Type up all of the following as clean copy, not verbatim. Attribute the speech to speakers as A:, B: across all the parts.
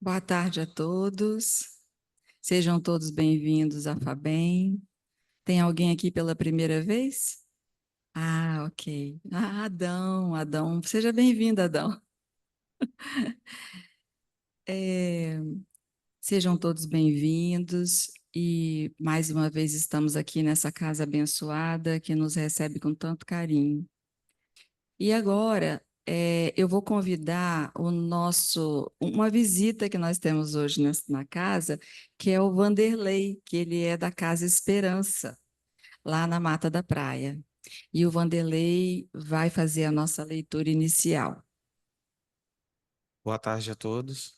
A: Boa tarde a todos. Sejam todos bem-vindos à FABEM. Tem alguém aqui pela primeira vez? Ah, ok. Adão. Seja bem-vindo, Adão. É, Sejam todos bem-vindos e mais uma vez estamos aqui nessa casa abençoada que nos recebe com tanto carinho. E agora eu vou convidar uma visita que nós temos hoje na casa, que é o Vanderlei, que ele é da Casa Esperança, lá na Mata da Praia. E o Vanderlei vai fazer a nossa leitura inicial.
B: Boa tarde a todos.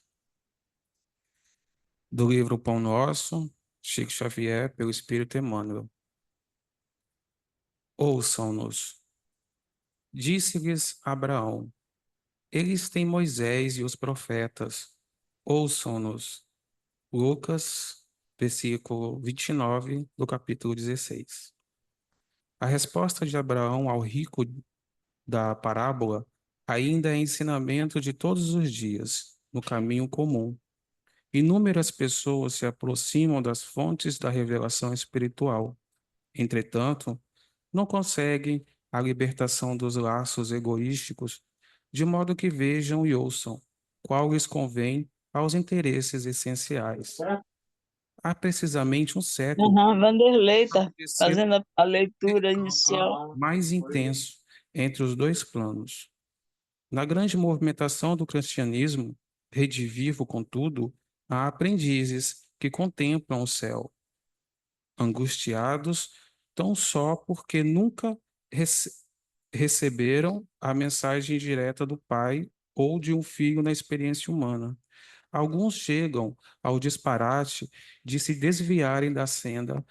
B: Do livro Pão Nosso, Chico Xavier, pelo Espírito Emmanuel. Ouçam-nos. Disse-lhes Abraão: Eles têm Moisés e os profetas. Ouçam-nos. Lucas, versículo 29 do capítulo 16. A resposta de Abraão ao rico da parábola ainda é ensinamento de todos os dias, no caminho comum. Inúmeras pessoas se aproximam das fontes da revelação espiritual. Entretanto, não conseguem a libertação dos laços egoísticos, de modo que vejam e ouçam qual lhes convém aos interesses essenciais. Há precisamente um século
C: Vanderlei está
B: aconteceu
C: fazendo a leitura inicial.
B: mais intenso entre os dois planos. Na grande movimentação do cristianismo, rede vivo, contudo, há aprendizes que contemplam o céu, angustiados tão só porque nunca receberam a mensagem direta do Pai ou de um filho na experiência humana. Alguns chegam ao disparate de se desviarem da senda,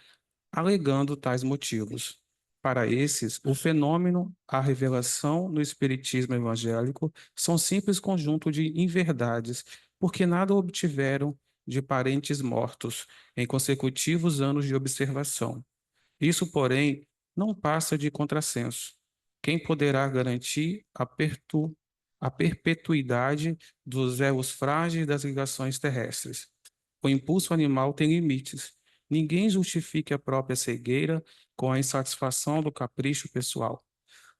B: alegando tais motivos. Para esses, o fenômeno, a revelação no espiritismo evangélico são simples conjunto de inverdades, porque nada obtiveram de parentes mortos em consecutivos anos de observação. Isso, porém, não passa de contrassenso. Quem poderá garantir a perpetuidade dos elos frágeis das ligações terrestres? O impulso animal tem limites. Ninguém justifique a própria cegueira com a insatisfação do capricho pessoal.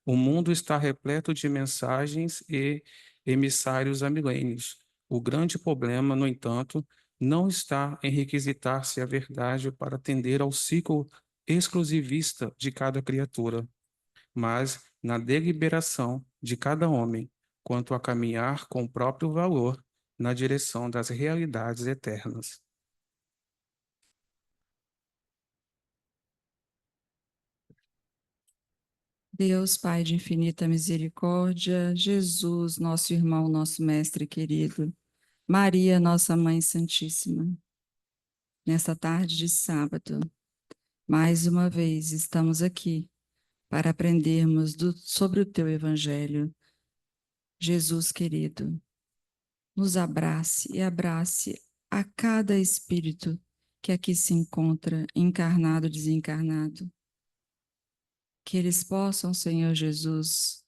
B: O mundo está repleto de mensagens e emissários há milênios. O grande problema, no entanto, não está em requisitar-se a verdade para atender ao ciclo exclusivista de cada criatura, mas na deliberação de cada homem quanto a caminhar com o próprio valor na direção das realidades eternas.
A: Deus, Pai de infinita misericórdia, Jesus, nosso irmão, nosso mestre querido, Maria, nossa Mãe Santíssima, nesta tarde de sábado, mais uma vez estamos aqui para aprendermos sobre o teu Evangelho. Jesus querido, nos abrace e abrace a cada espírito que aqui se encontra, encarnado, desencarnado. Que eles possam, Senhor Jesus,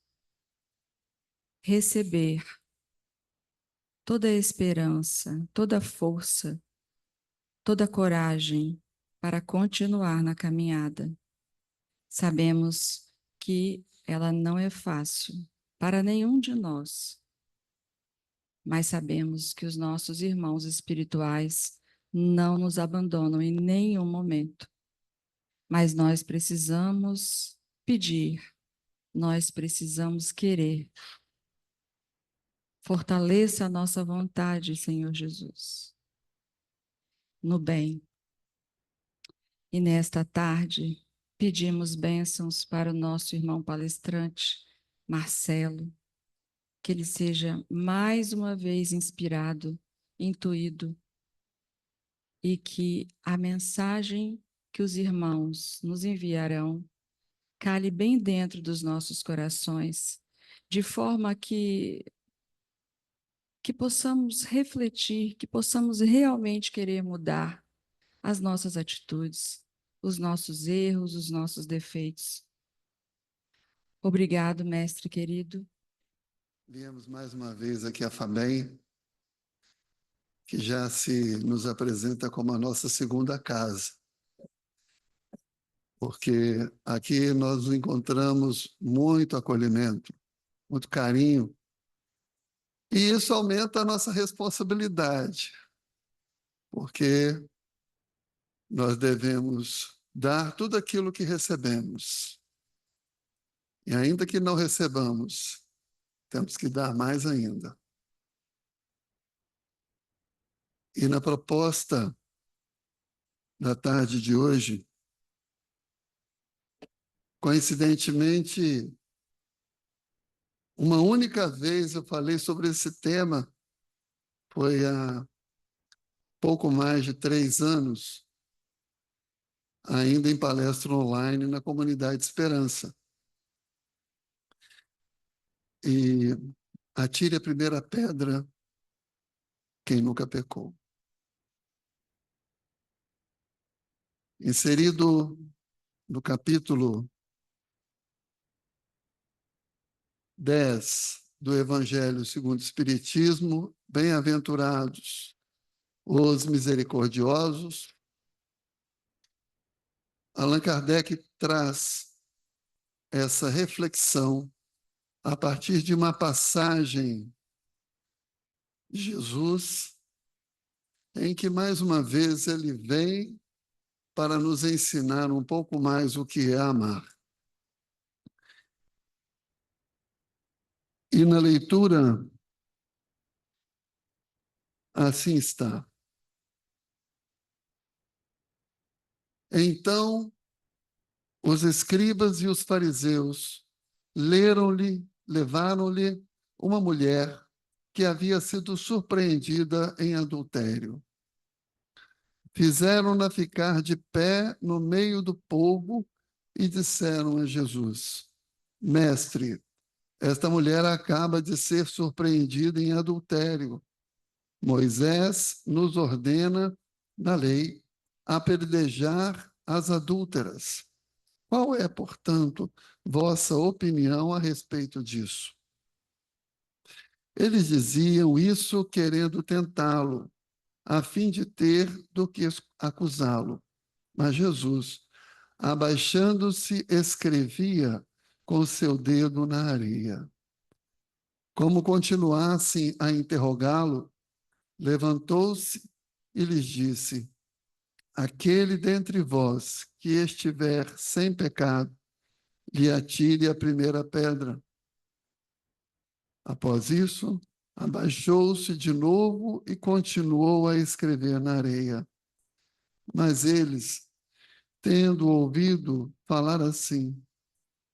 A: receber toda a esperança, toda a força, toda a coragem para continuar na caminhada. Sabemos que ela não é fácil para nenhum de nós, mas sabemos que os nossos irmãos espirituais não nos abandonam em nenhum momento. Mas nós precisamos pedir, nós precisamos querer. Fortaleça a nossa vontade, Senhor Jesus, no bem. E nesta tarde, pedimos bênçãos para o nosso irmão palestrante, Marcelo, que ele seja mais uma vez inspirado, intuído, e que a mensagem que os irmãos nos enviarão cale bem dentro dos nossos corações, de forma que possamos refletir, que possamos realmente querer mudar as nossas atitudes, os nossos erros, os nossos defeitos. Obrigado, mestre querido.
D: Viemos mais uma vez aqui à FABEM que já se nos apresenta como a nossa segunda casa, porque aqui nós encontramos muito acolhimento, muito carinho, e isso aumenta a nossa responsabilidade, porque nós devemos dar tudo aquilo que recebemos. E ainda que não recebamos, temos que dar mais ainda. E na proposta da tarde de hoje, coincidentemente, uma única vez eu falei sobre esse tema, foi há pouco mais de 3 anos, ainda em palestra online na Comunidade Esperança. E atire a primeira pedra quem nunca pecou. Inserido no capítulo 10 do Evangelho segundo o Espiritismo, bem-aventurados os misericordiosos, Allan Kardec traz essa reflexão a partir de uma passagem de Jesus, em que, mais uma vez, ele vem para nos ensinar um pouco mais o que é amar. E na leitura, assim está. Então, os escribas e os fariseus levaram-lhe uma mulher que havia sido surpreendida em adultério. Fizeram-na ficar de pé no meio do povo e disseram a Jesus: Mestre, esta mulher acaba de ser surpreendida em adultério. Moisés nos ordena, na lei, apedrejar as adúlteras. Qual é, portanto, vossa opinião a respeito disso? Eles diziam isso querendo tentá-lo, a fim de ter do que acusá-lo. Mas Jesus, abaixando-se, escrevia com seu dedo na areia. Como continuassem a interrogá-lo, levantou-se e lhes disse: Aquele dentre vós que estiver sem pecado, lhe atire a primeira pedra. Após isso, abaixou-se de novo e continuou a escrever na areia. Mas eles, tendo ouvido falar assim,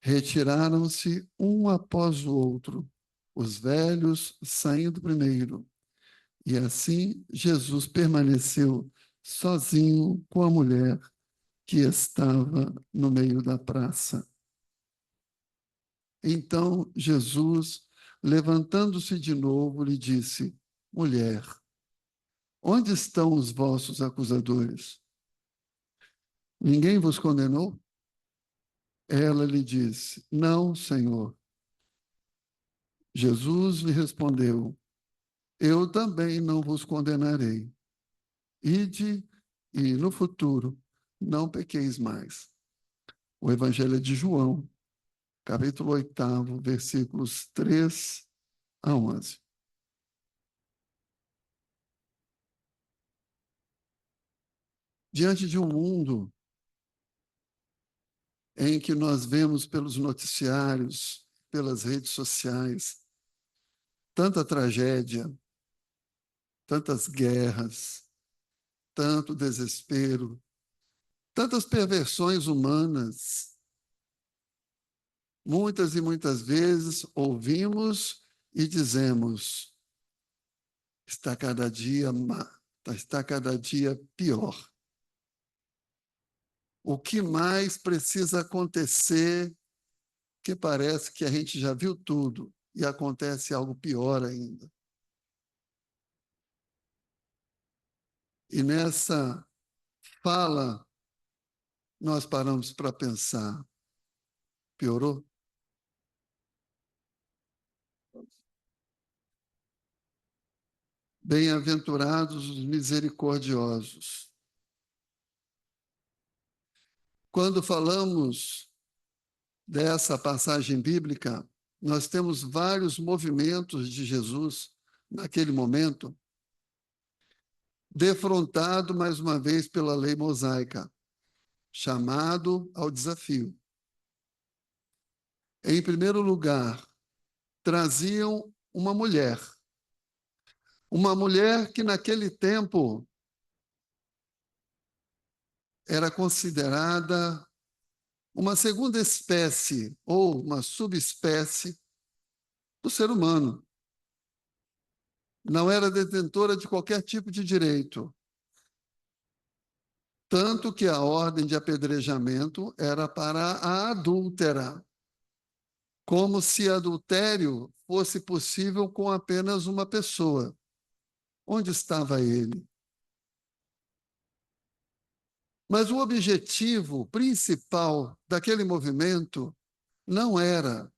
D: retiraram-se um após o outro, os velhos saindo primeiro. E assim Jesus permaneceu sozinho com a mulher que estava no meio da praça. Então Jesus, levantando-se de novo, lhe disse: Mulher, onde estão os vossos acusadores? Ninguém vos condenou? Ela lhe disse: Não, Senhor. Jesus lhe respondeu: Eu também não vos condenarei. Ide e no futuro não pequeis mais. O Evangelho é de João, capítulo 8, versículos 3 a 11. Diante de um mundo em que nós vemos pelos noticiários, pelas redes sociais, tanta tragédia, tantas guerras, tanto desespero, tantas perversões humanas, muitas e muitas vezes ouvimos e dizemos: está cada dia pior. O que mais precisa acontecer, que parece que a gente já viu tudo e acontece algo pior ainda. E nessa fala, nós paramos para pensar: piorou? Bem-aventurados os misericordiosos. Quando falamos dessa passagem bíblica, nós temos vários movimentos de Jesus naquele momento, defrontado mais uma vez pela lei mosaica, chamado ao desafio. Em primeiro lugar, traziam uma mulher que naquele tempo era considerada uma segunda espécie ou uma subespécie do ser humano. Não era detentora de qualquer tipo de direito. Tanto que a ordem de apedrejamento era para a adúltera, como se adultério fosse possível com apenas uma pessoa. Onde estava ele? Mas o objetivo principal daquele movimento não era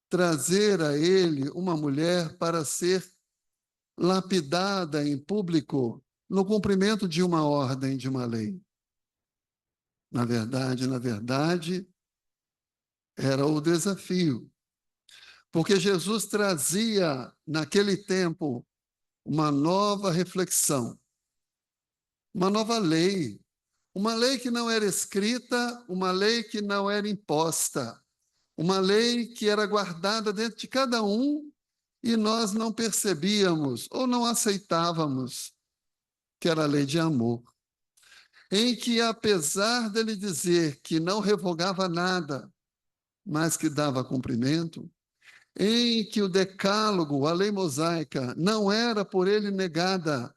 D: trazer a ele uma mulher para ser lapidada em público no cumprimento de uma ordem, de uma lei. Na verdade, era o desafio. Porque Jesus trazia, naquele tempo, uma nova reflexão, uma nova lei, uma lei que não era escrita, uma lei que não era imposta, uma lei que era guardada dentro de cada um e nós não percebíamos ou não aceitávamos que era a lei de amor, em que, apesar dele dizer que não revogava nada, mas que dava cumprimento, em que o decálogo, a lei mosaica, não era por ele negada,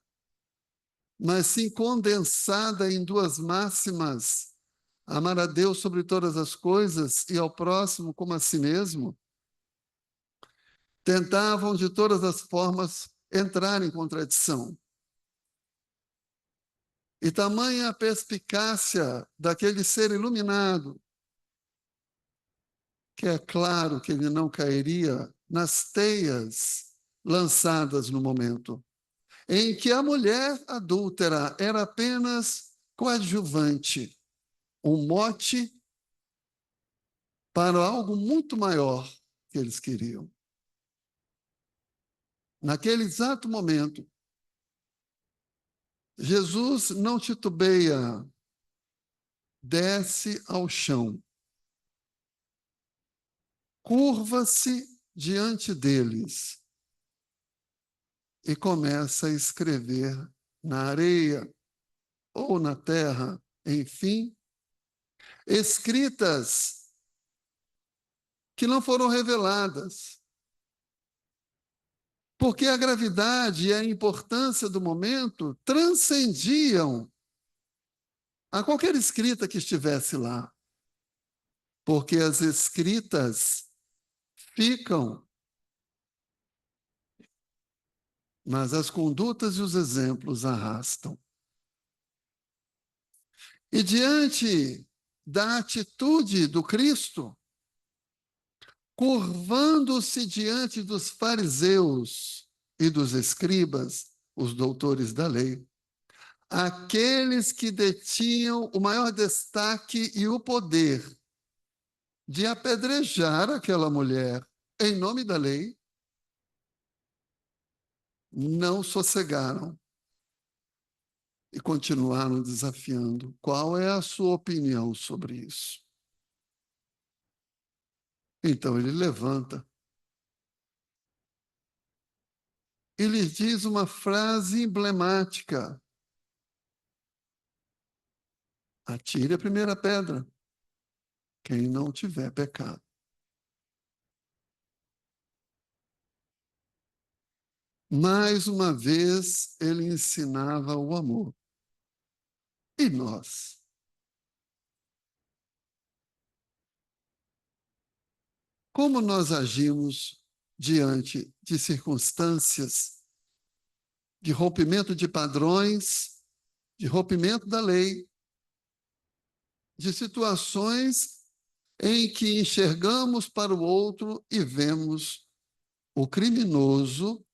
D: mas sim condensada em duas máximas: amar a Deus sobre todas as coisas e ao próximo como a si mesmo, tentavam de todas as formas entrar em contradição. E tamanha a perspicácia daquele ser iluminado, que é claro que ele não cairia nas teias lançadas no momento, em que a mulher adúltera era apenas coadjuvante, um mote para algo muito maior que eles queriam. Naquele exato momento, Jesus não titubeia, desce ao chão, curva-se diante deles e começa a escrever na areia ou na terra, enfim, escritas que não foram reveladas, porque a gravidade e a importância do momento transcendiam a qualquer escrita que estivesse lá, porque as escritas ficam, mas as condutas e os exemplos arrastam. E diante da atitude do Cristo, curvando-se diante dos fariseus e dos escribas, os doutores da lei, aqueles que detinham o maior destaque e o poder de apedrejar aquela mulher em nome da lei, não sossegaram e continuaram desafiando. Qual é a sua opinião sobre isso? Então ele levanta e lhes diz uma frase emblemática: atire a primeira pedra, quem não tiver pecado. Mais uma vez ele ensinava o amor. E nós? Como nós agimos diante de circunstâncias de rompimento de padrões, de rompimento da lei, de situações em que enxergamos para o outro e vemos o criminoso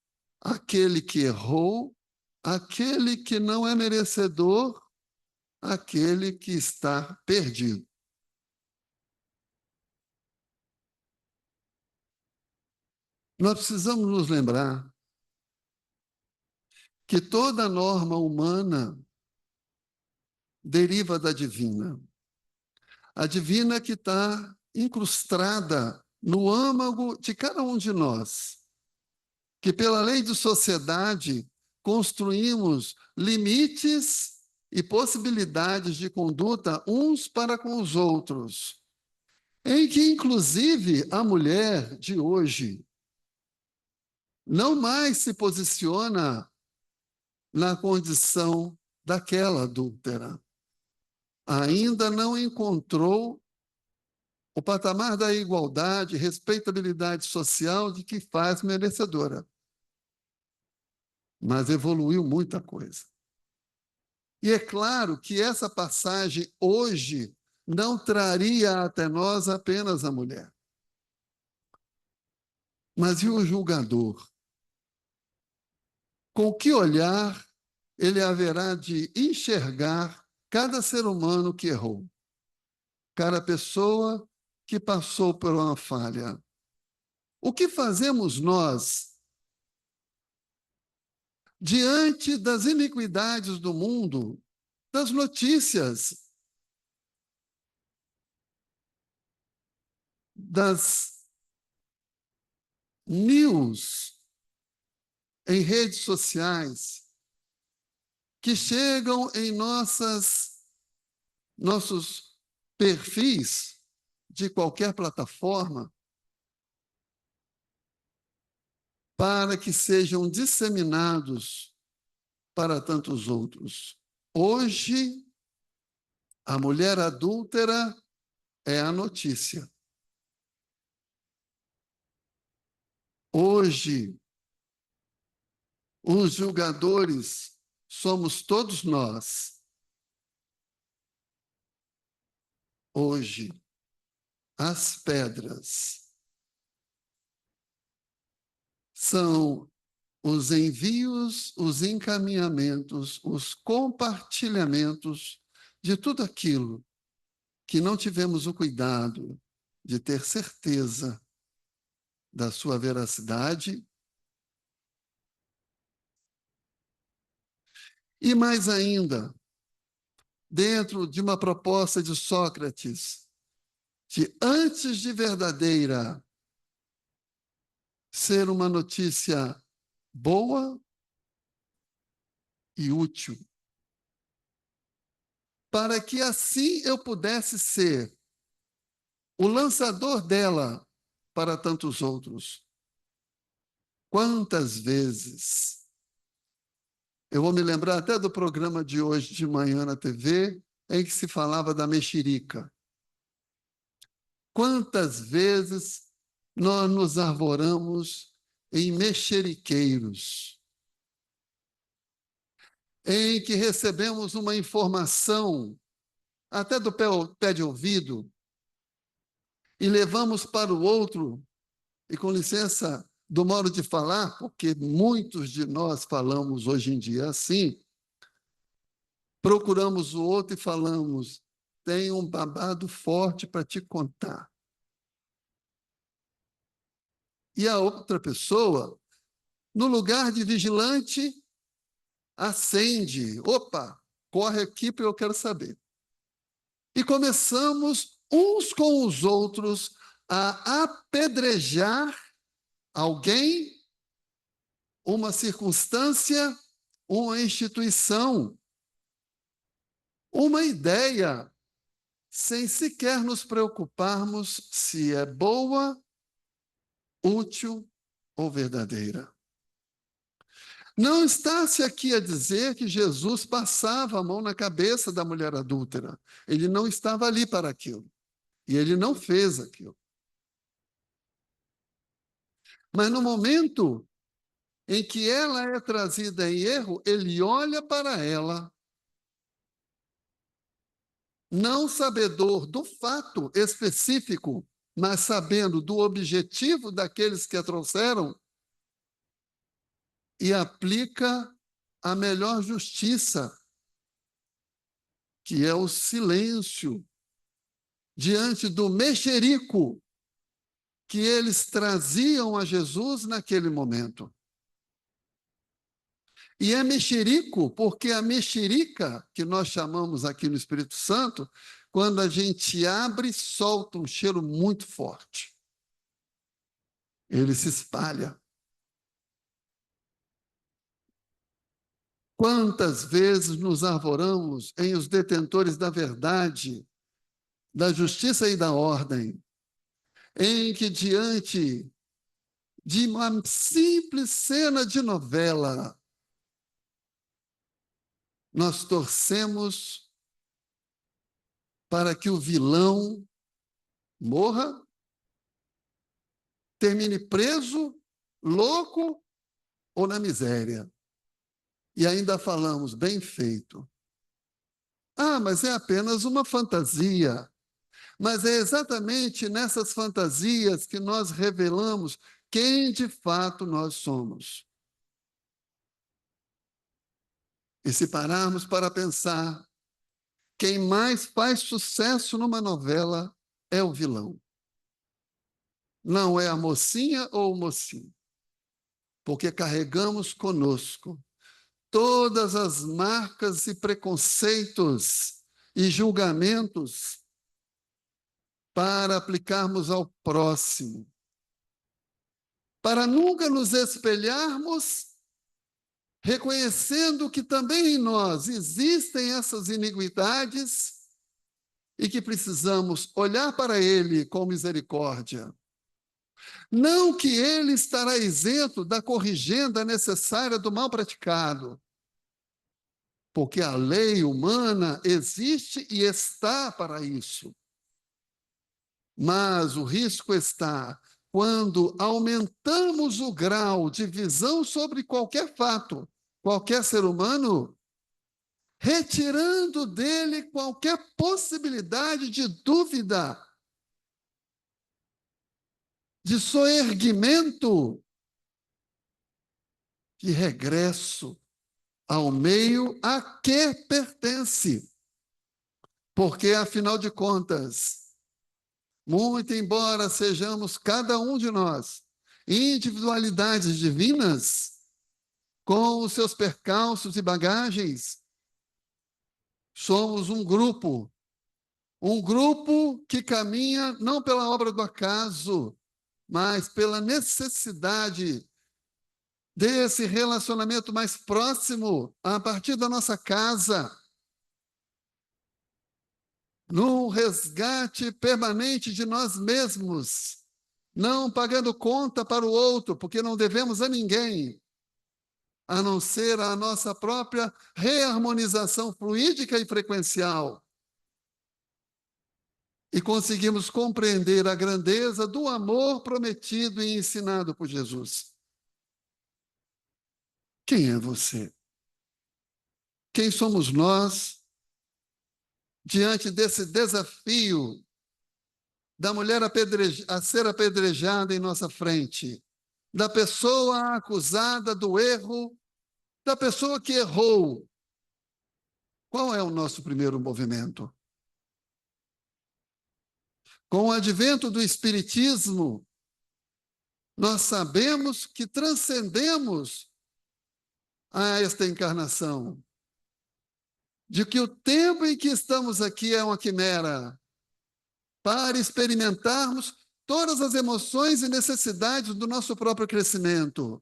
D: aquele que errou, aquele que não é merecedor, aquele que está perdido. Nós precisamos nos lembrar que toda norma humana deriva da divina. A divina que está incrustada no âmago de cada um de nós, que pela lei de sociedade construímos limites e possibilidades de conduta uns para com os outros, em que, inclusive, a mulher de hoje não mais se posiciona na condição daquela adúltera. Ainda não encontrou o patamar da igualdade, respeitabilidade social de que faz merecedora. Mas evoluiu muita coisa. E é claro que essa passagem hoje não traria até nós apenas a mulher. Mas e o julgador? Com que olhar ele haverá de enxergar cada ser humano que errou? Cada pessoa que passou por uma falha. O que fazemos nós diante das iniquidades do mundo, das notícias, das news em redes sociais, que chegam em nossos perfis de qualquer plataforma, para que sejam disseminados para tantos outros. Hoje, a mulher adúltera é a notícia. Hoje, os julgadores somos todos nós. Hoje, as pedras são os envios, os encaminhamentos, os compartilhamentos de tudo aquilo que não tivemos o cuidado de ter certeza da sua veracidade. E mais ainda, dentro de uma proposta de Sócrates, que antes de verdadeira ser uma notícia boa e útil, para que assim eu pudesse ser o lançador dela para tantos outros. Quantas vezes, eu vou me lembrar até do programa de hoje de manhã na TV, em que se falava da mexerica. Quantas vezes nós nos arvoramos em mexeriqueiros, em que recebemos uma informação, até do pé de ouvido, e levamos para o outro, e com licença do modo de falar, porque muitos de nós falamos hoje em dia assim, procuramos o outro e falamos, tenho um babado forte para te contar. E a outra pessoa, no lugar de vigilante, acende. Opa, corre aqui porque eu quero saber. E começamos uns com os outros a apedrejar alguém, uma circunstância, uma instituição, uma ideia, sem sequer nos preocuparmos se é boa, útil ou verdadeira. Não está-se aqui a dizer que Jesus passava a mão na cabeça da mulher adúltera. Ele não estava ali para aquilo. E ele não fez aquilo. Mas no momento em que ela é trazida em erro, ele olha para ela, não sabedor do fato específico, mas sabendo do objetivo daqueles que a trouxeram, e aplica a melhor justiça, que é o silêncio diante do mexerico que eles traziam a Jesus naquele momento. E é mexerico porque a mexerica, que nós chamamos aqui no Espírito Santo, quando a gente abre, solta um cheiro muito forte. Ele se espalha. Quantas vezes nos arvoramos em os detentores da verdade, da justiça e da ordem, em que diante de uma simples cena de novela, nós torcemos para que o vilão morra, termine preso, louco ou na miséria. E ainda falamos, bem feito. Ah, mas é apenas uma fantasia. Mas é exatamente nessas fantasias que nós revelamos quem de fato nós somos. E se pararmos para pensar, quem mais faz sucesso numa novela é o vilão. Não é a mocinha ou o mocinho. Porque carregamos conosco todas as marcas e preconceitos e julgamentos para aplicarmos ao próximo. Para nunca nos espelharmos reconhecendo que também em nós existem essas iniquidades e que precisamos olhar para ele com misericórdia. Não que ele estará isento da corrigenda necessária do mal praticado, porque a lei humana existe e está para isso. Mas o risco está quando aumentamos o grau de visão sobre qualquer fato, qualquer ser humano, retirando dele qualquer possibilidade de dúvida, de soerguimento, de regresso ao meio a que pertence. Porque, afinal de contas, muito embora sejamos cada um de nós individualidades divinas, com os seus percalços e bagagens, somos um grupo que caminha não pela obra do acaso, mas pela necessidade desse relacionamento mais próximo a partir da nossa casa, num resgate permanente de nós mesmos, não pagando conta para o outro, porque não devemos a ninguém, a não ser a nossa própria reharmonização fluídica e frequencial. E conseguimos compreender a grandeza do amor prometido e ensinado por Jesus. Quem é você? Quem somos nós diante desse desafio da mulher a ser apedrejada em nossa frente, da pessoa acusada do erro, da pessoa que errou? Qual é o nosso primeiro movimento? Com o advento do Espiritismo, nós sabemos que transcendemos a esta encarnação, de que o tempo em que estamos aqui é uma quimera, para experimentarmos todas as emoções e necessidades do nosso próprio crescimento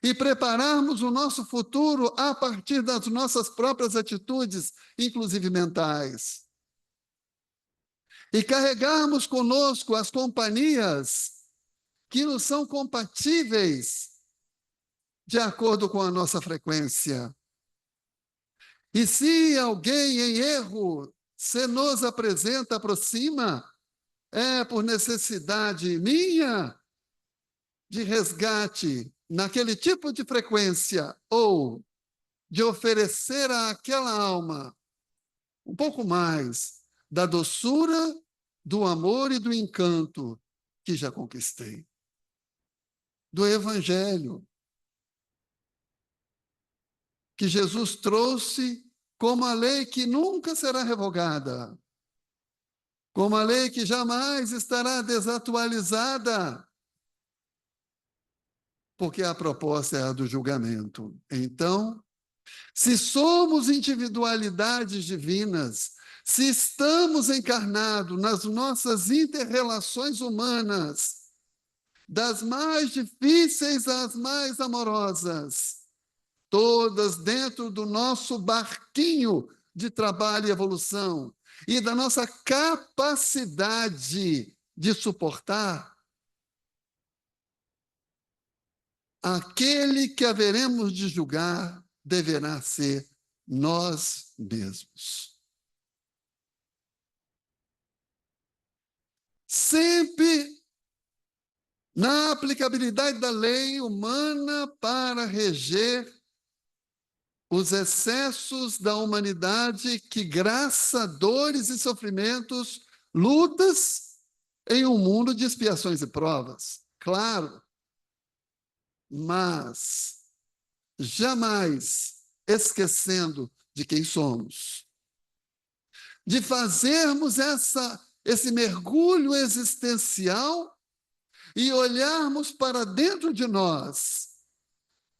D: e prepararmos o nosso futuro a partir das nossas próprias atitudes, inclusive mentais. E carregarmos conosco as companhias que nos são compatíveis de acordo com a nossa frequência. E se alguém em erro se nos aproxima, é por necessidade minha de resgate naquele tipo de frequência ou de oferecer àquela alma um pouco mais da doçura, do amor e do encanto que já conquistei. Do Evangelho. que Jesus trouxe como a lei que nunca será revogada, como a lei que jamais estará desatualizada, porque a proposta é a do julgamento. Então, se somos individualidades divinas, se estamos encarnados nas nossas inter-relações humanas, das mais difíceis às mais amorosas, todas dentro do nosso barquinho de trabalho e evolução, e da nossa capacidade de suportar, aquele que haveremos de julgar deverá ser nós mesmos. Sempre na aplicabilidade da lei humana para reger os excessos da humanidade que graça, dores e sofrimentos, lutas em um mundo de expiações e provas. Claro, mas jamais esquecendo de quem somos, de fazermos esse mergulho existencial e olharmos para dentro de nós,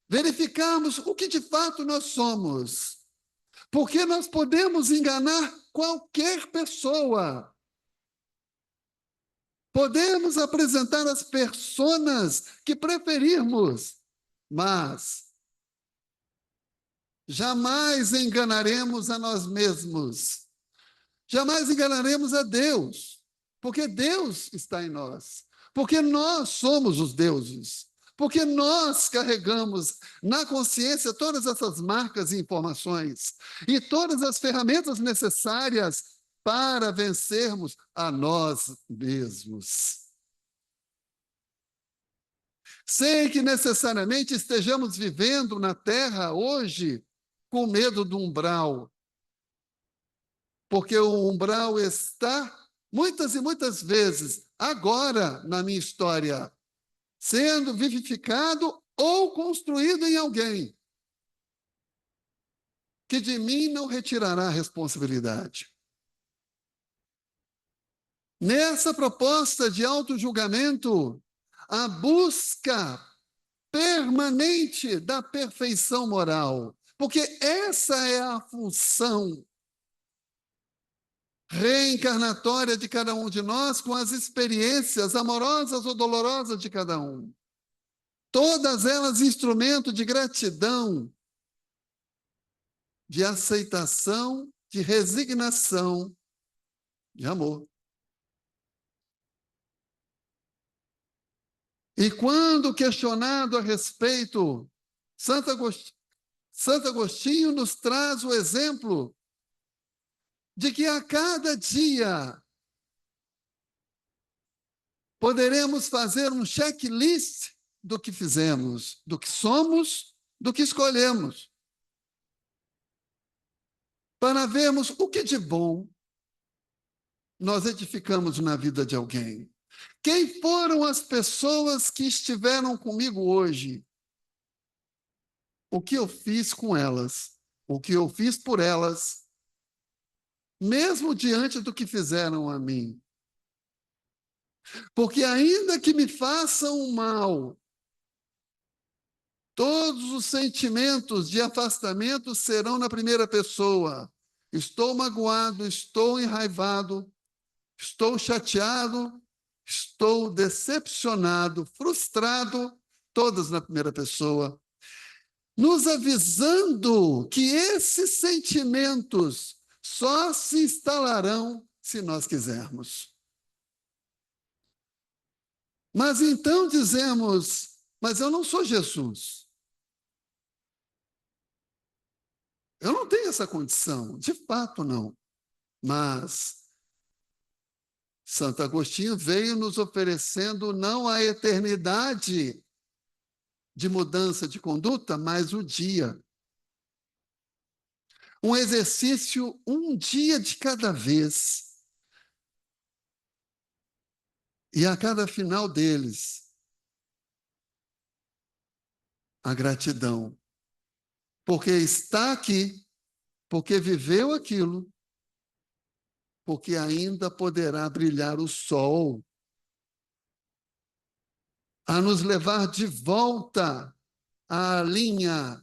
D: verificarmos o que de fato nós somos, porque nós podemos enganar qualquer pessoa, podemos apresentar as personas que preferirmos, mas jamais enganaremos a nós mesmos, jamais enganaremos a Deus, porque Deus está em nós, porque nós somos os deuses, porque nós carregamos na consciência todas essas marcas e informações e todas as ferramentas necessárias para vencermos a nós mesmos. Sem que necessariamente estejamos vivendo na Terra hoje com medo do umbral, porque o umbral está, muitas e muitas vezes, agora na minha história, sendo vivificado ou construído em alguém que de mim não retirará a responsabilidade. Nessa proposta de autojulgamento, a busca permanente da perfeição moral, porque essa é a função reencarnatória de cada um de nós com as experiências amorosas ou dolorosas de cada um. Todas elas instrumento de gratidão, de aceitação, de resignação, de amor. E quando questionado a respeito, Santo Agostinho nos traz o exemplo de que a cada dia poderemos fazer um checklist do que fizemos, do que somos, do que escolhemos, para vermos o que de bom nós edificamos na vida de alguém. Quem foram as pessoas que estiveram comigo hoje? O que eu fiz com elas? O que eu fiz por elas? Mesmo diante do que fizeram a mim. Porque ainda que me façam mal, todos os sentimentos de afastamento serão na primeira pessoa. Estou magoado, estou enraivado, estou chateado, estou decepcionado, frustrado, todas na primeira pessoa. Nos avisando que esses sentimentos só se instalarão se nós quisermos. Mas então dizemos, mas eu não sou Jesus. Eu não tenho essa condição, de fato não. Mas Santo Agostinho veio nos oferecendo não a eternidade de mudança de conduta, mas o dia. Um exercício, um dia de cada vez. E a cada final deles, a gratidão porque está aqui, porque viveu aquilo, porque ainda poderá brilhar o sol, a nos levar de volta à linha,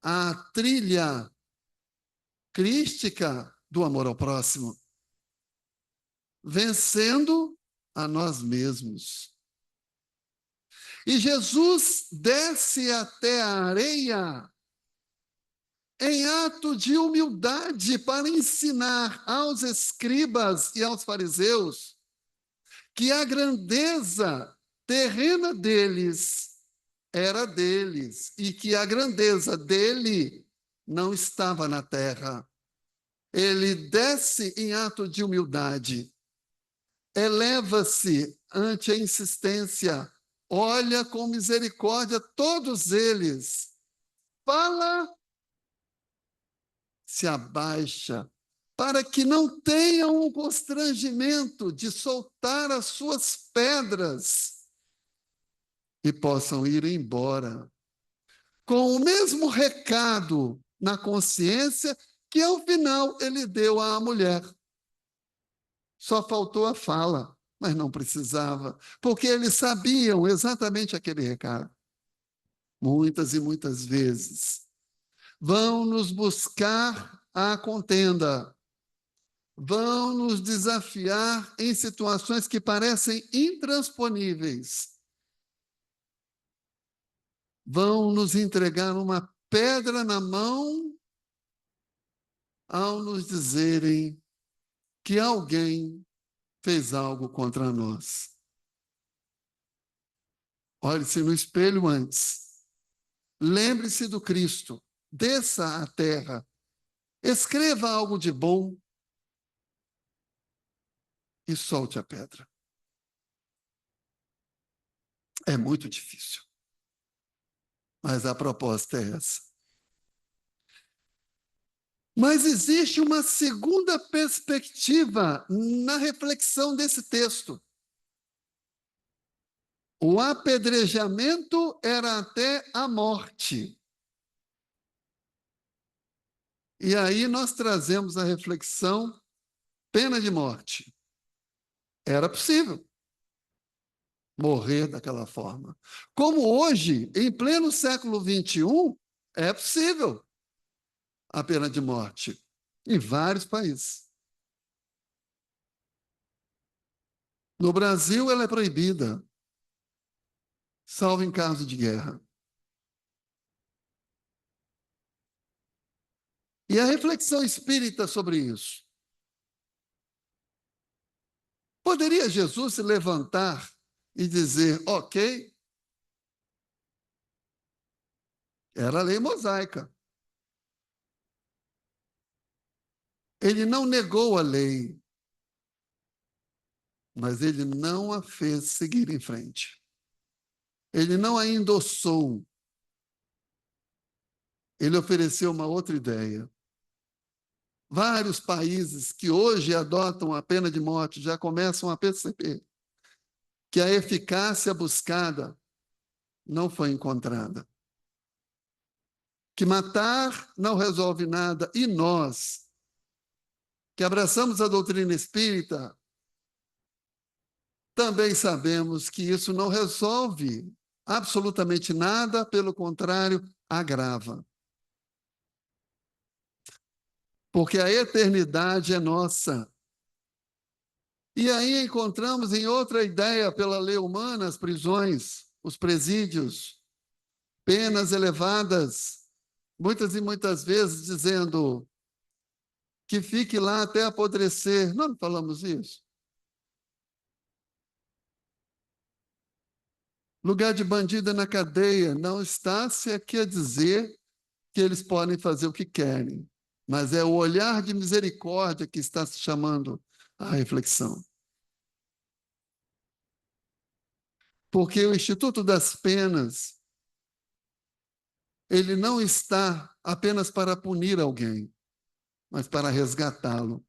D: à trilha crística do amor ao próximo, vencendo a nós mesmos. E Jesus desce até a areia em ato de humildade para ensinar aos escribas e aos fariseus que a grandeza terrena deles era deles e que a grandeza dele não estava na terra. Ele desce em ato de humildade, eleva-se ante a insistência, olha com misericórdia todos eles, fala, se abaixa, para que não tenham um constrangimento de soltar as suas pedras e possam ir embora com o mesmo recado na consciência que, ao final, ele deu à mulher. Só faltou a fala, mas não precisava, porque eles sabiam exatamente aquele recado. Muitas e muitas vezes vão nos buscar à contenda, vão nos desafiar em situações que parecem intransponíveis, vão nos entregar uma pedra na mão ao nos dizerem que alguém fez algo contra nós. Olhe-se no espelho antes. Lembre-se do Cristo. Desça à terra. Escreva algo de bom e solte a pedra. É muito difícil. Mas a proposta é essa. Mas existe uma segunda perspectiva na reflexão desse texto. O apedrejamento era até a morte. E aí nós trazemos a reflexão, pena de morte. Era possível morrer daquela forma. Como hoje, em pleno século XXI, é possível a pena de morte em vários países. No Brasil, ela é proibida, salvo em caso de guerra. E a reflexão espírita sobre isso. Poderia Jesus se levantar e dizer, ok, era a lei mosaica. Ele não negou a lei, mas ele não a fez seguir em frente. Ele não a endossou. Ele ofereceu uma outra ideia. Vários países que hoje adotam a pena de morte já começam a perceber que a eficácia buscada não foi encontrada. Que matar não resolve nada. E nós, que abraçamos a doutrina espírita, também sabemos que isso não resolve absolutamente nada, pelo contrário, agrava. Porque a eternidade é nossa. E aí encontramos em outra ideia, pela lei humana, as prisões, os presídios, penas elevadas, muitas e muitas vezes dizendo que fique lá até apodrecer. Nós não falamos isso? Lugar de bandido é na cadeia. Não está-se aqui a dizer que eles podem fazer o que querem, mas é o olhar de misericórdia que está se chamando à reflexão. Porque o Instituto das Penas, ele não está apenas para punir alguém, mas para resgatá-lo.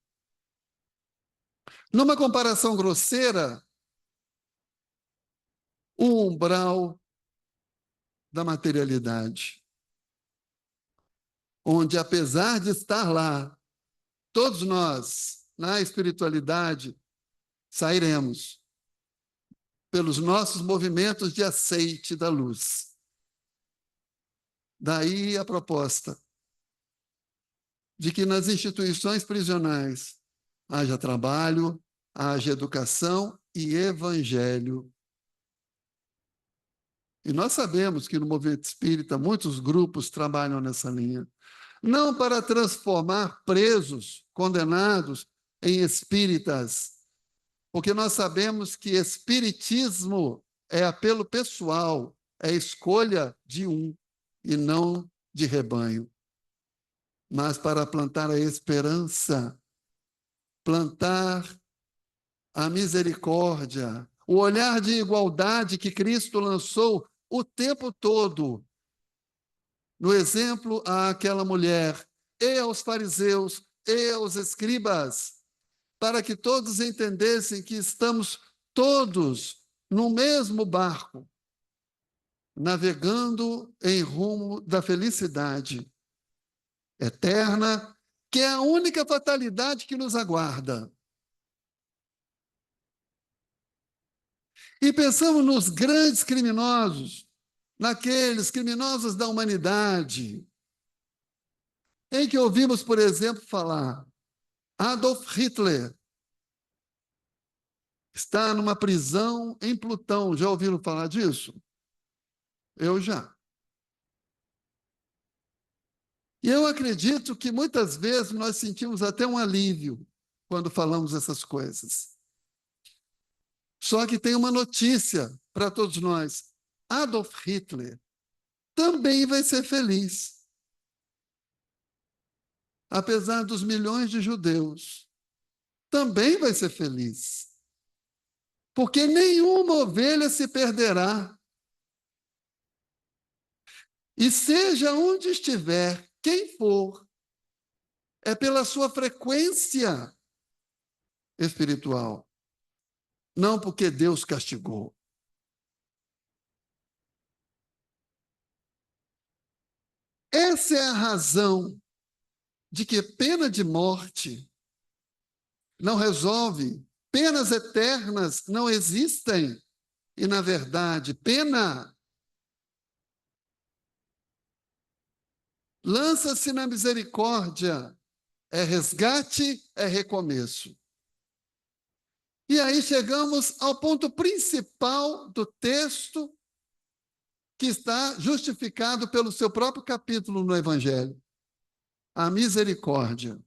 D: Numa comparação grosseira, o umbral da materialidade. onde, apesar de estar lá, todos nós, na espiritualidade, sairemos pelos nossos movimentos de aceite da luz. Daí a proposta de que nas instituições prisionais haja trabalho, haja educação e evangelho. E nós sabemos que no movimento espírita muitos grupos trabalham nessa linha. Não para transformar presos, condenados, em espíritas, porque nós sabemos que espiritismo é apelo pessoal, é escolha de um e não de rebanho. Mas para plantar a esperança, plantar a misericórdia, o olhar de igualdade que Cristo lançou o tempo todo, no exemplo àquela mulher, e aos fariseus, e aos escribas, para que todos entendessem que estamos todos no mesmo barco, navegando em rumo da felicidade eterna, que é a única fatalidade que nos aguarda. E pensamos nos grandes criminosos, naqueles criminosos da humanidade, em que ouvimos, por exemplo, falar Adolf Hitler está numa prisão em Plutão. Já ouviram falar disso? Eu já. E eu acredito que muitas vezes nós sentimos até um alívio quando falamos essas coisas. Só que tem uma notícia para todos nós. Adolf Hitler também vai ser feliz. Apesar dos milhões de judeus, também vai ser feliz. Porque nenhuma ovelha se perderá. E seja onde estiver, quem for, é pela sua frequência espiritual. Não porque Deus castigou. Essa é a razão de que pena de morte não resolve, penas eternas não existem. E, na verdade, pena lança-se na misericórdia, é resgate, é recomeço. E aí chegamos ao ponto principal do texto, que está justificado pelo seu próprio capítulo no Evangelho. A misericórdia.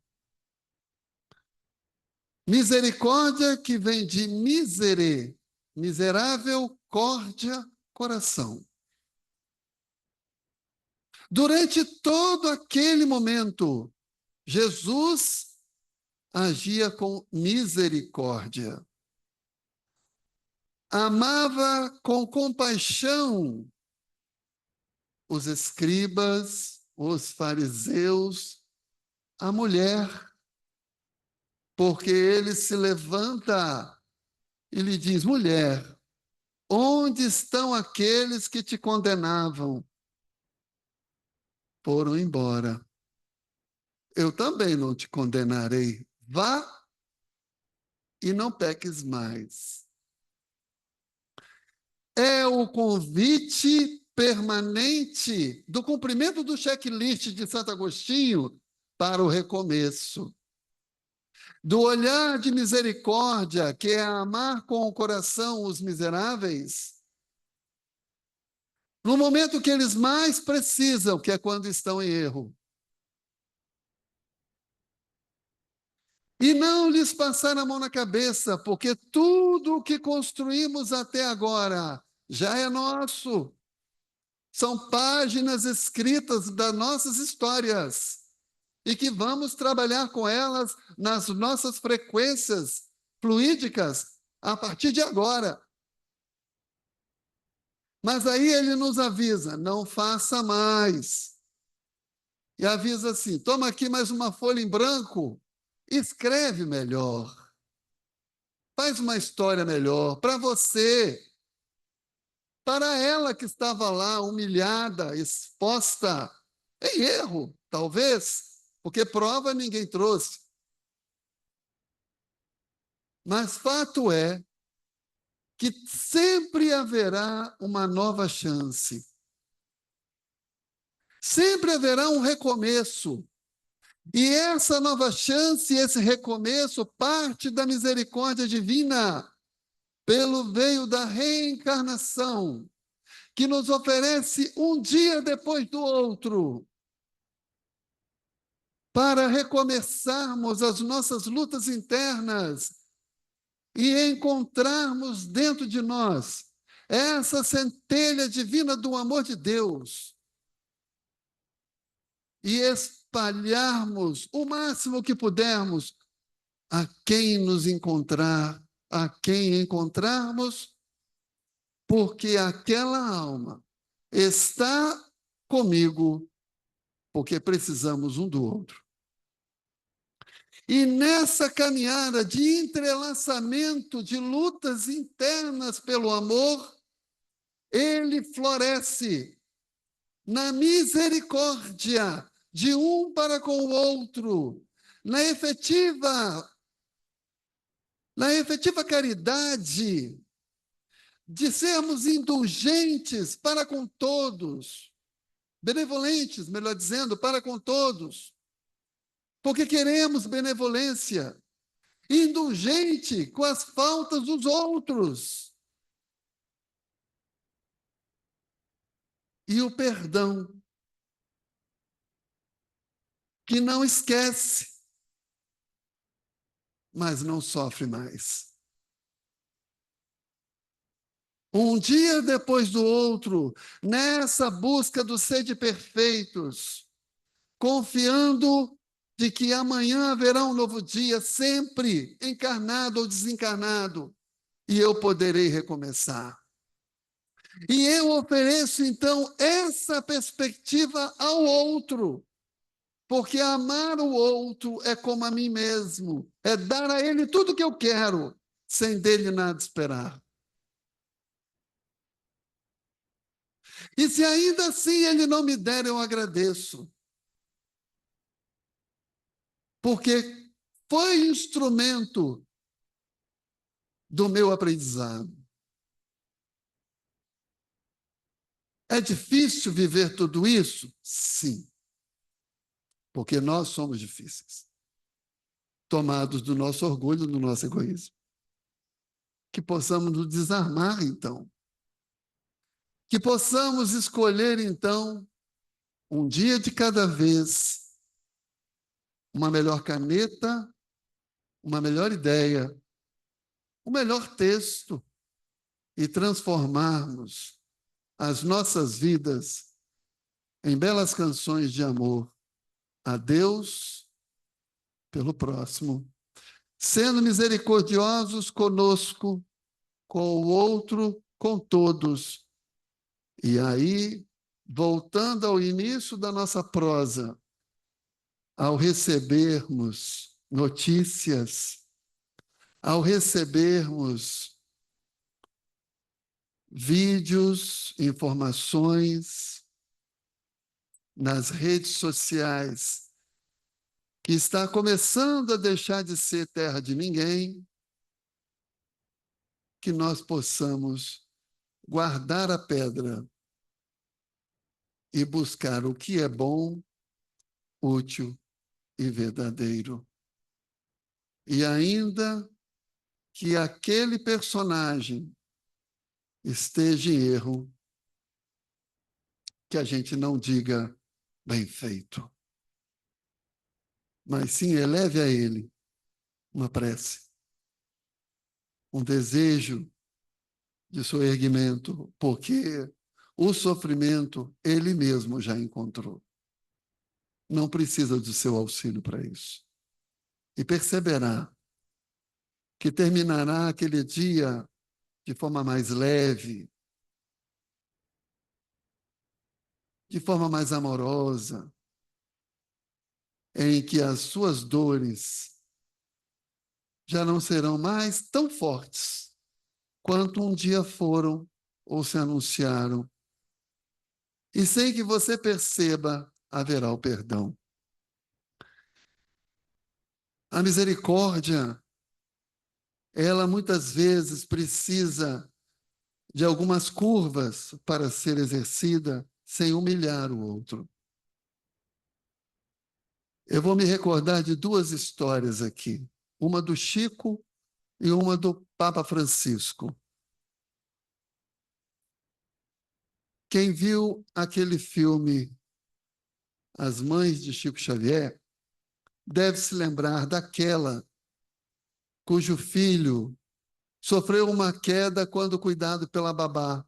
D: Misericórdia que vem de misere, miserável, córdia, coração. Durante todo aquele momento, Jesus agia com misericórdia. Amava com compaixão os escribas, os fariseus, a mulher, porque ele se levanta e lhe diz: mulher, onde estão aqueles que te condenavam? Foram embora. Eu também não te condenarei. Vá e não peques mais. É o convite permanente do cumprimento do checklist de Santo Agostinho para o recomeço. Do olhar de misericórdia, que é amar com o coração os miseráveis, no momento que eles mais precisam, que é quando estão em erro. E não lhes passar a mão na cabeça, porque tudo o que construímos até agora já é nosso. São páginas escritas das nossas histórias e que vamos trabalhar com elas nas nossas frequências fluídicas a partir de agora. Mas aí ele nos avisa: não faça mais. E avisa assim: toma aqui mais uma folha em branco, escreve melhor. Faz uma história melhor para você, para ela que estava lá humilhada, exposta, em erro. talvez, porque prova ninguém trouxe. Mas fato é que sempre haverá uma nova chance. Sempre haverá um recomeço. E essa nova chance, esse recomeço, parte da misericórdia divina, pelo veio da reencarnação, que nos oferece um dia depois do outro, para recomeçarmos as nossas lutas internas e encontrarmos dentro de nós essa centelha divina do amor de Deus e espalharmos o máximo que pudermos a quem nos encontrar, a quem encontrarmos, porque aquela alma está comigo, porque precisamos um do outro. E nessa caminhada de entrelaçamento, de lutas internas pelo amor, ele floresce na misericórdia de um para com o outro, na efetiva caridade, de sermos indulgentes para com todos, benevolentes, melhor dizendo, para com todos, porque queremos benevolência, indulgente com as faltas dos outros. E o perdão, que não esquece, mas não sofre mais. Um dia depois do outro, nessa busca do sede perfeitos, confiando de que amanhã haverá um novo dia, sempre encarnado ou desencarnado, e eu poderei recomeçar. E eu ofereço, então, essa perspectiva ao outro, porque amar o outro é como a mim mesmo, é dar a ele tudo o que eu quero, sem dele nada esperar. E se ainda assim ele não me der, eu agradeço. Porque foi instrumento do meu aprendizado. É difícil viver tudo isso? Sim. Porque nós somos difíceis. Tomados do nosso orgulho, do nosso egoísmo. Que possamos nos desarmar, então. Que possamos escolher, então, um dia de cada vez, uma melhor caneta, uma melhor ideia, um melhor texto, e transformarmos as nossas vidas em belas canções de amor a Deus, pelo próximo, sendo misericordiosos conosco, com o outro, com todos. E aí, voltando ao início da nossa prosa, ao recebermos notícias, ao recebermos vídeos, informações nas redes sociais, que está começando a deixar de ser terra de ninguém, que nós possamos guardar a pedra e buscar o que é bom, útil e verdadeiro. E ainda que aquele personagem esteja em erro, que a gente não diga bem feito, mas sim eleve a ele uma prece, um desejo de soerguimento, porque o sofrimento ele mesmo já encontrou. Não precisa do seu auxílio para isso. E perceberá que terminará aquele dia de forma mais leve, de forma mais amorosa, em que as suas dores já não serão mais tão fortes quanto um dia foram ou se anunciaram. E sem que você perceba, haverá o perdão. A misericórdia, ela muitas vezes precisa de algumas curvas para ser exercida sem humilhar o outro. Eu vou me recordar de duas histórias aqui, uma do Chico e uma do Papa Francisco. Quem viu aquele filme As Mães de Chico Xavier deve se lembrar daquela cujo filho sofreu uma queda quando cuidado pela babá.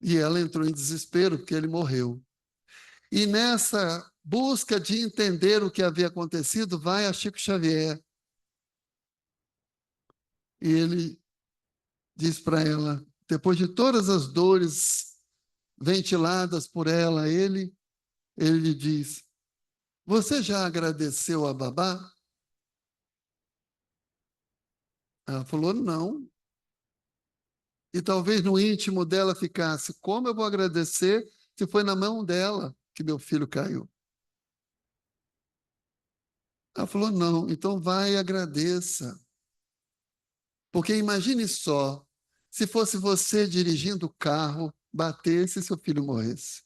D: E ela entrou em desespero porque ele morreu. E nessa busca de entender o que havia acontecido, vai a Chico Xavier. E ele diz para ela, depois de todas as dores ventiladas por ela, ele lhe diz: você já agradeceu a babá? Ela falou: não. E talvez no íntimo dela ficasse: como eu vou agradecer se foi na mão dela que meu filho caiu? Ela falou: não, então vai e agradeça. Porque imagine só, se fosse você dirigindo o carro, batesse e seu filho morresse.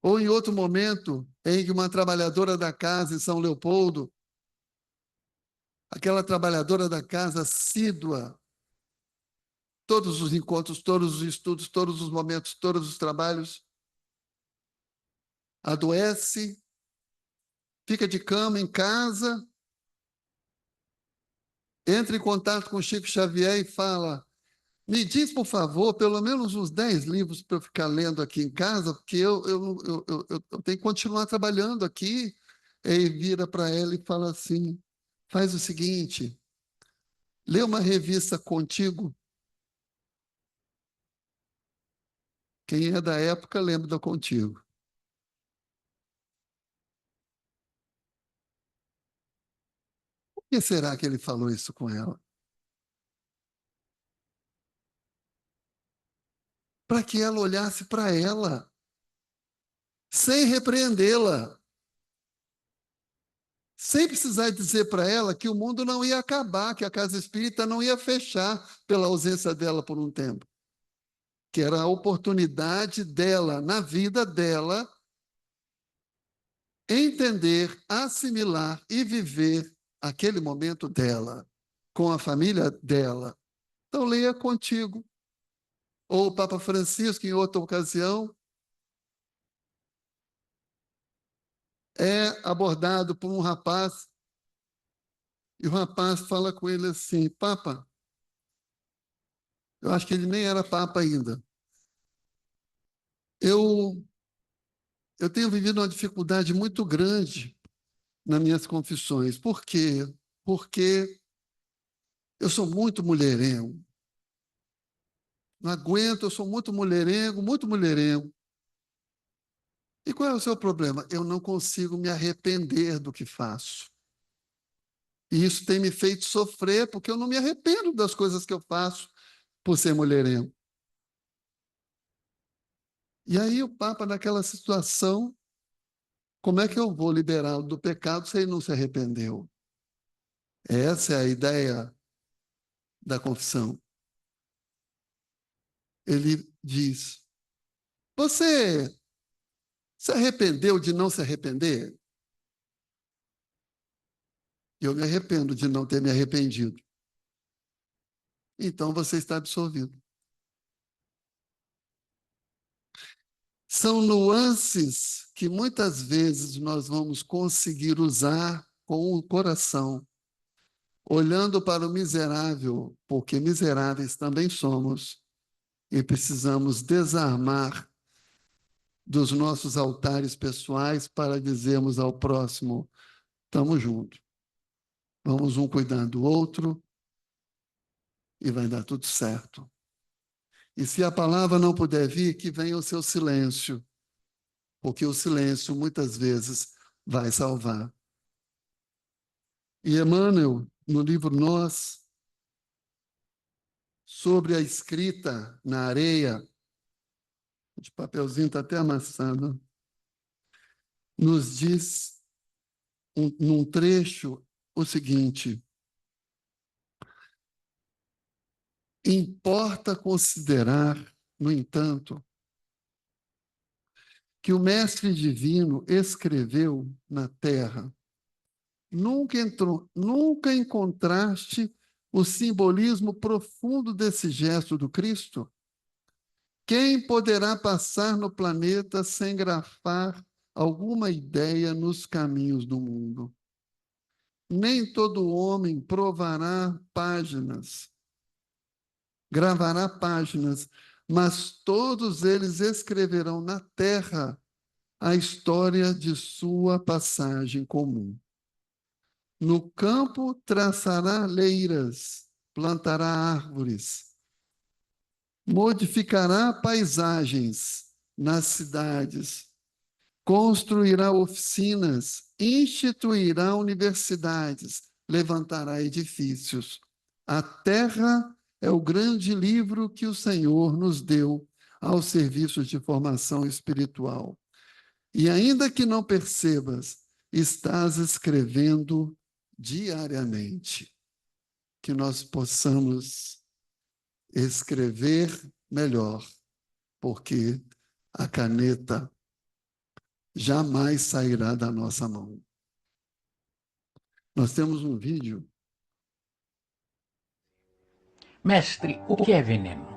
D: Ou em outro momento, em que uma trabalhadora da casa em São Leopoldo, aquela trabalhadora da casa assídua, todos os encontros, todos os estudos, todos os momentos, todos os trabalhos, adoece, fica de cama em casa, entra em contato com Chico Xavier e fala: me diz, por favor, pelo menos uns 10 livros para eu ficar lendo aqui em casa, porque eu tenho que continuar trabalhando aqui. E vira para ela e fala assim: faz o seguinte, lê uma revista Contigo. Quem é da época lembra da Contigo. Por que será que ele falou isso com ela? Para que ela olhasse para ela, sem repreendê-la, sem precisar dizer para ela que o mundo não ia acabar, que a casa espírita não ia fechar pela ausência dela por um tempo. Que era a oportunidade dela, na vida dela, entender, assimilar e viver aquele momento dela, com a família dela. Então, leia Contigo. Ou o Papa Francisco, em outra ocasião, é abordado por um rapaz, e o rapaz fala com ele assim: Papa, eu acho que ele nem era Papa ainda. Eu, eu tenho vivido uma dificuldade muito grande nas minhas confissões. Por quê? Porque eu sou muito mulherengo. Não aguento, eu sou muito mulherengo, muito mulherengo. E qual é o seu problema? Eu não consigo me arrepender do que faço. E isso tem me feito sofrer, porque eu não me arrependo das coisas que eu faço por ser mulherengo. E aí o Papa, naquela situação, como é que eu vou liberá-lo do pecado se ele não se arrependeu? Essa é a ideia da confissão. Ele diz: você se arrependeu de não se arrepender? Eu me arrependo de não ter me arrependido. Então você está absolvido. São nuances que muitas vezes nós vamos conseguir usar com o coração, olhando para o miserável, porque miseráveis também somos, e precisamos desarmar dos nossos altares pessoais para dizermos ao próximo: estamos juntos, vamos um cuidar do outro e vai dar tudo certo. E se a palavra não puder vir, que venha o seu silêncio, porque o silêncio muitas vezes vai salvar. E Emmanuel, no livro Nós, sobre a escrita na areia, de papelzinho está até amassando, nos diz, num trecho, o seguinte: importa considerar, no entanto, que o Mestre Divino escreveu na Terra. Nunca encontraste o simbolismo profundo desse gesto do Cristo? Quem poderá passar no planeta sem grafar alguma ideia nos caminhos do mundo? Nem todo homem gravará páginas, mas todos eles escreverão na terra a história de sua passagem comum. No campo traçará leiras, plantará árvores, modificará paisagens nas cidades, construirá oficinas, instituirá universidades, levantará edifícios. A terra é o grande livro que o Senhor nos deu aos serviços de formação espiritual. E ainda que não percebas, estás escrevendo diariamente. Que nós possamos escrever melhor, porque a caneta jamais sairá da nossa mão. Nós temos um vídeo.
E: Mestre, o que é veneno?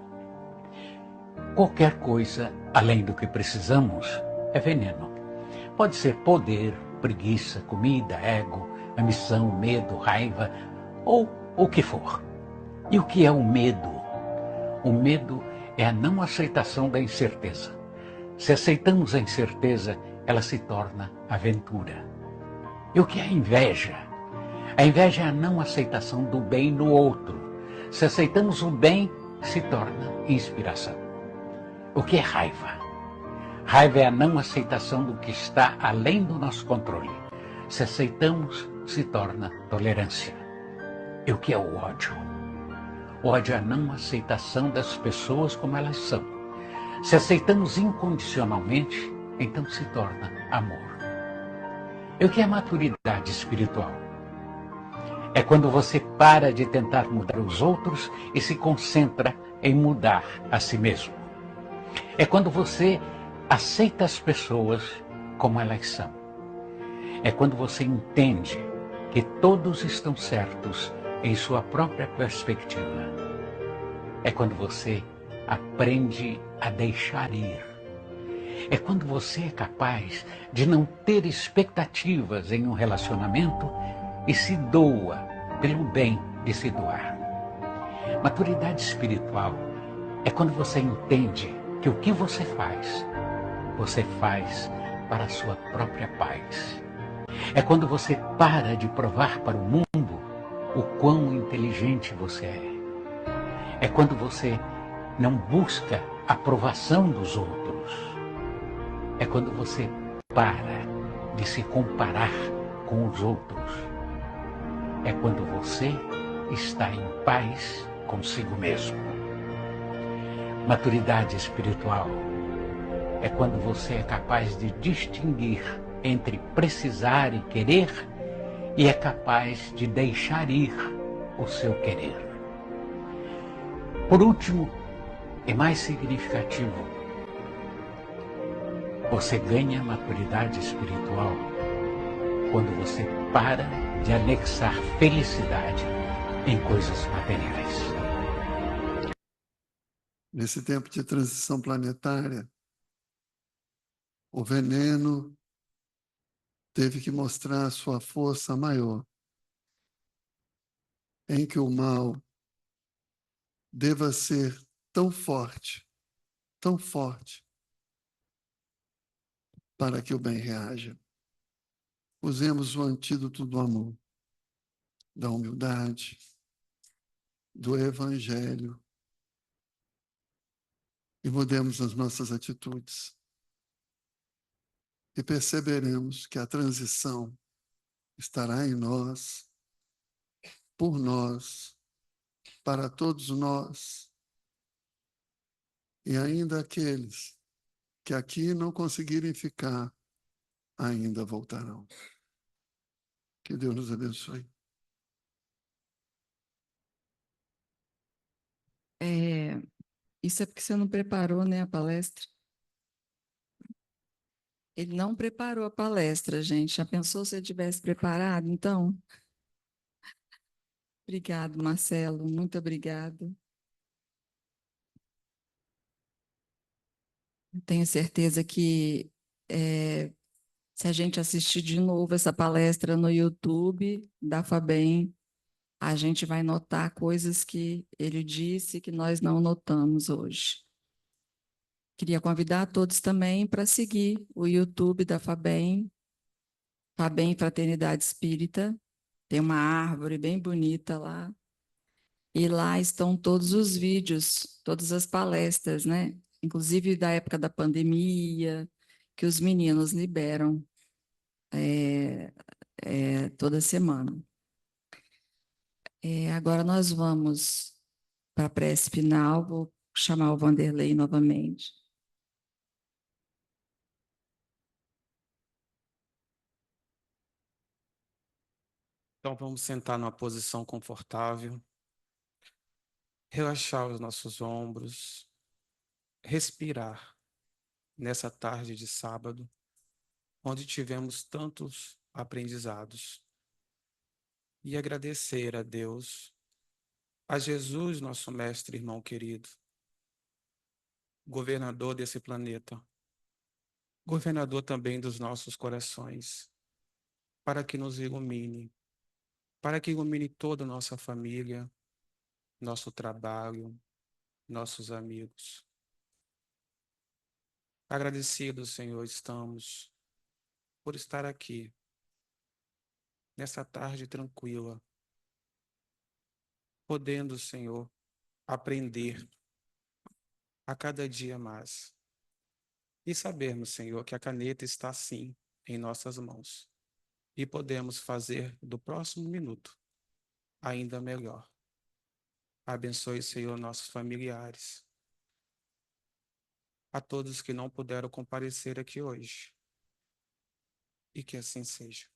E: Qualquer coisa além do que precisamos é veneno. Pode ser poder, preguiça, comida, ego, ambição, medo, raiva ou o que for. E o que é o medo? O medo é a não aceitação da incerteza. Se aceitamos a incerteza, ela se torna aventura. E o que é a inveja? A inveja é a não aceitação do bem no outro. Se aceitamos o bem, se torna inspiração. O que é raiva? Raiva é a não aceitação do que está além do nosso controle. Se aceitamos, se torna tolerância. E o que é o ódio? O ódio é a não aceitação das pessoas como elas são. Se aceitamos incondicionalmente, então se torna amor. E o que é maturidade espiritual? É quando você para de tentar mudar os outros e se concentra em mudar a si mesmo. É quando você aceita as pessoas como elas são. É quando você entende que todos estão certos em sua própria perspectiva. É quando você aprende a deixar ir. É quando você é capaz de não ter expectativas em um relacionamento e se doa pelo bem de se doar. Maturidade espiritual é quando você entende que o que você faz para a sua própria paz. É quando você para de provar para o mundo o quão inteligente você é. É quando você não busca a aprovação dos outros. É quando você para de se comparar com os outros. É quando você está em paz consigo mesmo. Maturidade espiritual é quando você é capaz de distinguir entre precisar e querer e é capaz de deixar ir o seu querer. Por último, e mais significativo, você ganha maturidade espiritual quando você para de anexar felicidade em coisas materiais.
D: Nesse tempo de transição planetária, o veneno teve que mostrar a sua força maior, em que o mal deva ser tão forte, para que o bem reaja. Usemos o antídoto do amor, da humildade, do evangelho e mudemos as nossas atitudes. E perceberemos que a transição estará em nós, por nós, para todos nós. E ainda aqueles que aqui não conseguirem ficar, ainda voltarão. Que Deus nos abençoe.
A: Isso é porque você não preparou, né, a palestra? Ele não preparou a palestra, gente. Já pensou se ele tivesse preparado? Então, obrigado, Marcelo. Muito obrigado. Tenho certeza que se a gente assistir de novo essa palestra no YouTube da Fabem, a gente vai notar coisas que ele disse que nós não notamos hoje. Queria convidar todos também para seguir o YouTube da Fabem, Fabem Fraternidade Espírita. Tem uma árvore bem bonita lá. E lá estão todos os vídeos, todas as palestras, né? Inclusive da época da pandemia, que os meninos liberam toda semana. Agora nós vamos para a prece final, vou chamar o Vanderlei novamente.
B: Então vamos sentar numa posição confortável, relaxar os nossos ombros, respirar nessa tarde de sábado, onde tivemos tantos aprendizados, e agradecer a Deus, a Jesus, nosso mestre, irmão querido, governador desse planeta, governador também dos nossos corações, para que nos ilumine, para que ilumine toda a nossa família, nosso trabalho, nossos amigos. Agradecidos, Senhor, estamos por estar aqui, nessa tarde tranquila, podendo, Senhor, aprender a cada dia mais. E sabermos, Senhor, que a caneta está sim em nossas mãos. E podemos fazer do próximo minuto ainda melhor. Abençoe, Senhor, nossos familiares. A todos que não puderam comparecer aqui hoje. E que assim seja.